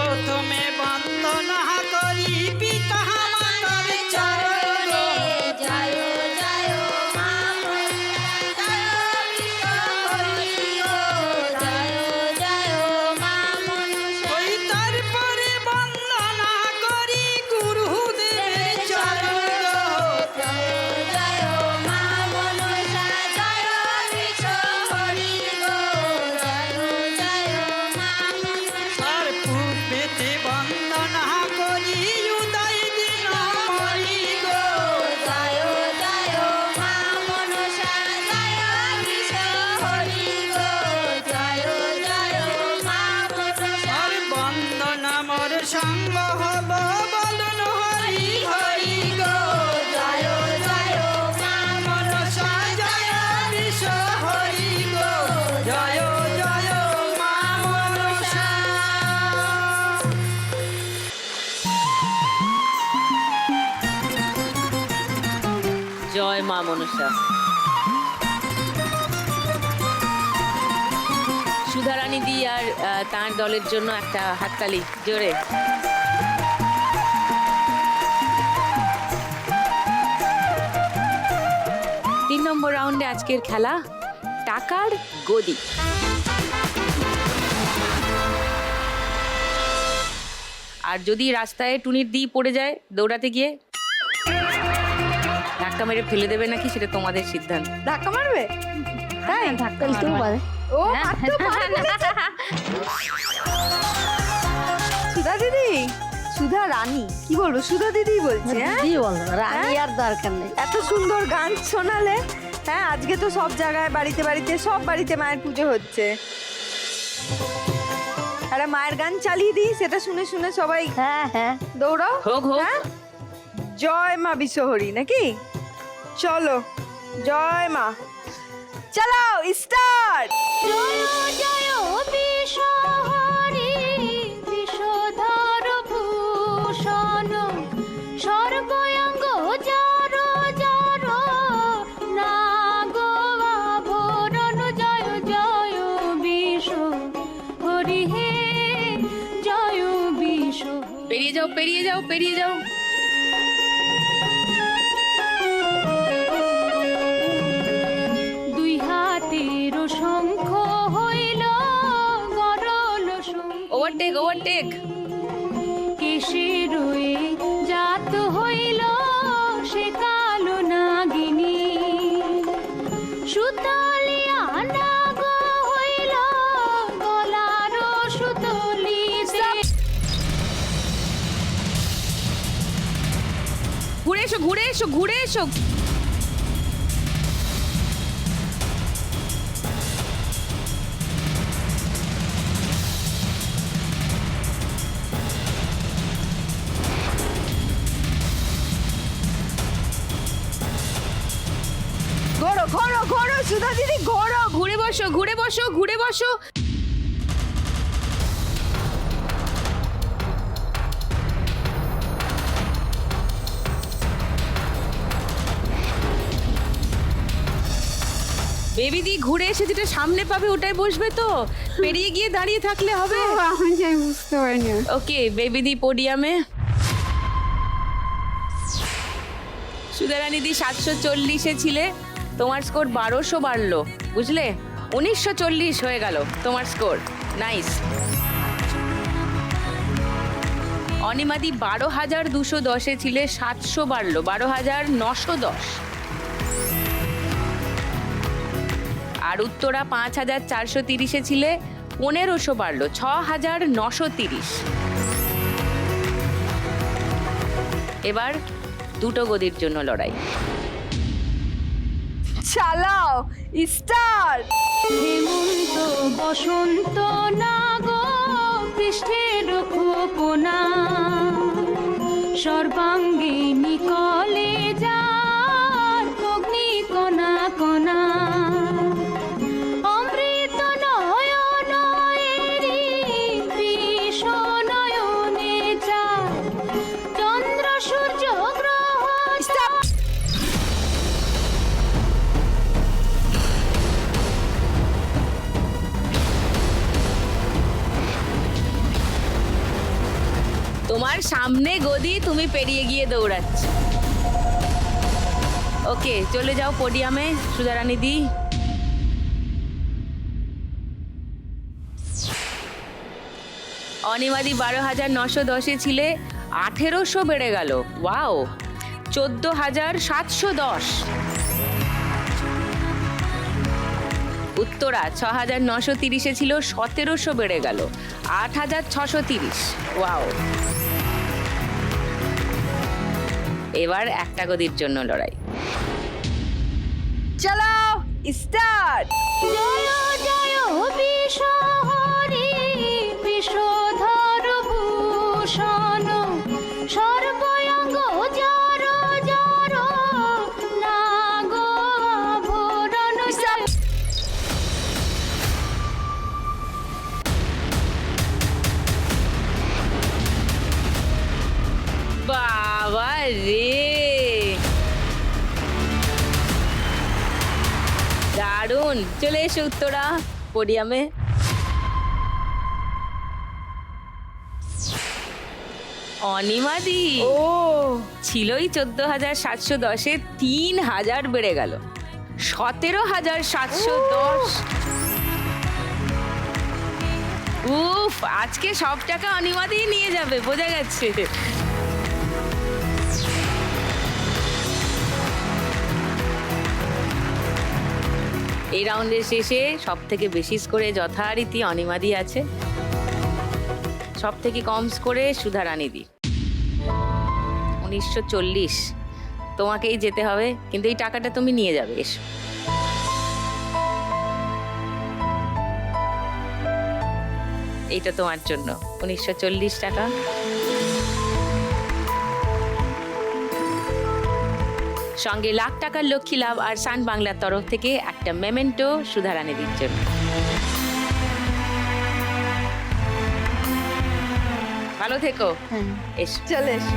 প্রথমে বন্দনা করি পিতা মাতার চরণ। জয় জয় মা মনসা জয় জয় মা মনসা। ওই তারপরে বন্দনা করি গুরুদেবের চরণ। জয় জয় মা মনসা জয় বিশ্ব হরি গো জয় জয় মা মনসা। আর পূর্বেতে বন্দনা করি উদয় দিন মরি গো। জয় জয় মা মনসা জয় বিশ্ব হরি গো জয় জয় মা মনসা। আর বন্দনা মোর সঙ্গ হব বদন হরি হরি গো। জয় জয় মা মনসা জয় বিশ্ব হরি গো জয় জয় মা মনসা। জয় মা মনসা। সুধারানী দি আর তার দলের জন্য একটা হাততালি জোরে। 3 নম্বর রাউন্ডে আজকের খেলা টাকার গদি। আর যদি রাস্তায় টুনির দি পড়ে যায় দৌড়াতে গিয়ে ধাক্কা মেরে ফেলে দেবে নাকি সেটা তোমাদের সিদ্ধান্ত। ধাক্কা মারবে? তাই ধাক্কা দিতেও পারে। ও মারতেও পারে বলেছে। সুধা দিদি, সুধা রানী, কি বলবো, সুধা দিদি বলছে। হ্যাঁ কি বল রানী আর দরকার নেই। এত সুন্দর গান শোনালে। হ্যাঁ আজকে তো সব জায়গায় বাড়িতে বাড়িতে সব বাড়িতে মায়ের পুজো হচ্ছে। আরে মায়ের গান চালিয়ে দিই, সেটা শুনে শুনে সবাই হ্যাঁ হ্যাঁ দৌড়াও। হোক হোক। হ্যাঁ? জয় মা বিশ্বহরি নাকি? চলো জয় মা, চালাও স্টার্ট। জয় জয় বিশ্ব হরি বিষধর ভূষণ সর্বঙ্গ জর জর নাগ আভরণ। জয় জয় বিশ্ব হরি হে জয় বিশ্ব। পেরিয়ে যাও পেরিয়ে যাও পেরিয়ে যাও। দুই হাতের শঙ্খ হইল গরল শঙ্খ ওভারটেক ওভারটেক। কেশের জাত হইল সে কালো নাগিনী সুতলিয়া নাগ হইল গলার সুতলি। ঘুরে এসো ঘুরে এসো ঘুরে এসো। ঘোরো ঘোরো ঘোরো সুধা দিদি ঘোরো। ঘুরে বসো ঘুরে বসো ঘুরে বসো। বেবি দি ঘুরে এসে যেটা সামনে পাবে ওটাই বসবে তো, পেরিয়ে গিয়ে দাঁড়িয়ে থাকলে হবে। আমি বুঝতে পারিনি। ওকে বেবি দি পোডিয়ামে। সুধারানী দি 740-এ ছিলে, তোমার স্কোর 1200 বাড়লো, বুঝলে? 1940 হয়ে গেল তোমার স্কোর। নাইস। অনিমাদি 12,210-এ ছিলে, 700 বাড়লো, 12,910। আর উত্তরা 5,430-এ ছিলে, 1500 বাড়লো, 6,930। এবার দুটো গদির জন্য লড়াই। চালাও স্টার্ট। হেমন্ত বসন্ত নাগ পৃষ্ঠের খোপনা সর্বাঙ্গে নিকলে যার অগ্নি কণা কণা অমৃত নয়ন এরি বিষ নয়নে যা চন্দ্র সূর্য গ্রহ। তোমার সামনে গদি, তুমি পেরিয়ে গিয়ে দৌড়াচ্ছ। ওকে, চলে যাও পোডিয়ামে সুধারানী দি। অনিমাদি 12,910-এ ছিলে, 1800 বেড়ে গেল। ওয়াও, 14,710। উত্তরা 6,930-এ ছিল, 1700 বেড়ে গেল, 8,630। ওয়াও। এবার একটা গদির জন্য লড়াই। চলো স্টার্ট। জয় জয় বিশ্বহরি বিষধর ভূষণ সর্বঙ্গ জর জর নাগ আভরণ। বাবা রে, দারুণ। চলে এসো উত্তরা পোডিয়ামে। অনিমাদি ও ছিলই 14,710-এ, 3,000 বেড়ে গেল, 17,710। উফ, আজকে সব টাকা অনিমাদি নিয়ে যাবে, বোঝা গেছে। এই রাউন্ডের শেষে সব থেকে বেশি স্কোরে যথারীতি অনিমাদি আছে, সব থেকে কম স্কোরে সুধারানী দি। 1940। তোমাকেই যেতে হবে, কিন্তু এই টাকাটা তুমি নিয়ে যাবে। এসো। এইটা তোমার জন্য 1940 টাকা। সঙ্গে লাখ টাকার লক্ষ্মী লাভ আর সান বাংলার তরফ থেকে একটা মেমেন্টো সুধারানী দির জন্য। ভালো থেকো। এসো। চলে এসো।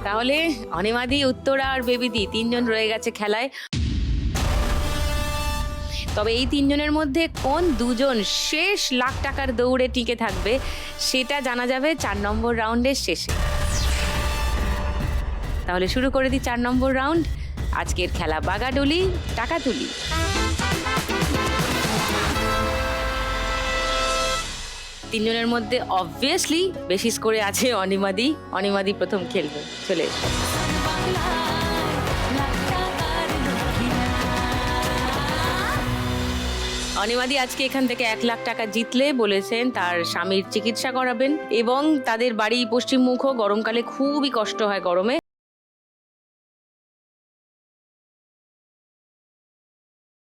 তাহলে অনিমাদি, উত্তরা আর বেবিদি 3 জন রয়ে গেছে খেলায়। তবে এই 3 জনের মধ্যে কোন 2 জন শেষ লাখ টাকার দৌড়ে টিকে থাকবে সেটা জানা যাবে 4 নম্বর রাউন্ডের শেষে। তাহলে শুরু করে দিই 4 নম্বর রাউন্ড। আজকের খেলা বাগাডুলি টাকা তুলি। 3 জনের মধ্যে অবভিয়াসলি বেশি স্কোরে আছে অনিমাদি। অনিমাদি প্রথম খেলবে। চলে এসো। অনিমাদি আজকে এখান থেকে 1 লাখ টাকা জিতলে বলেছেন তার স্বামীর চিকিৎসা করাবেন এবং তাদের বাড়ি পশ্চিমমুখ, গরমকালে খুবই কষ্ট হয় গরমে।